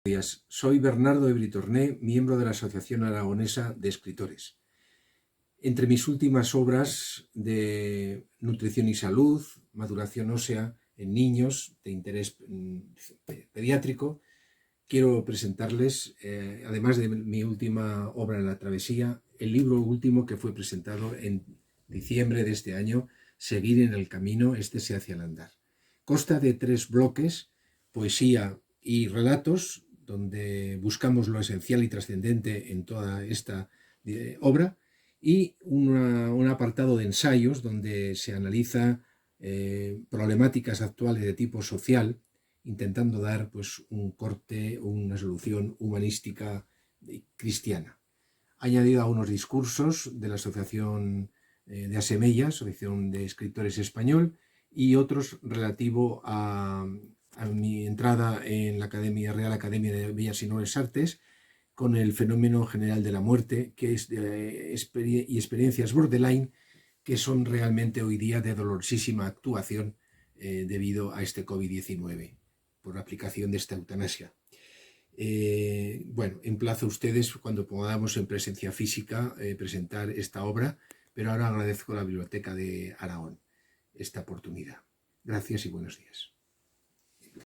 Días. Soy Bernardo de Britorné, miembro de la Asociación Aragonesa de Escritores. Entre mis últimas obras de nutrición y salud, maduración ósea en niños de interés pediátrico, quiero presentarles, además de mi última obra en la travesía, el libro último que fue presentado en diciembre de este año, Seguir en el camino, este se hacia el andar. Consta de 3 bloques, poesía y relatos, donde buscamos lo esencial y trascendente en toda esta obra, y un apartado de ensayos donde se analiza problemáticas actuales de tipo social, intentando dar pues, un corte, una solución humanística cristiana. Ha añadido algunos discursos de la Asociación de Asemella, Asociación de Escritores Español, y otros relativo a mi entrada en la Real Academia de Bellas y Nobles Artes, con el fenómeno general de la muerte, que es y experiencias borderline, que son realmente hoy día de dolorosísima actuación debido a este COVID-19, por la aplicación de esta eutanasia. Bueno, emplazo a ustedes cuando podamos en presencia física presentar esta obra, pero ahora agradezco a la Biblioteca de Aragón esta oportunidad. Gracias y buenos días.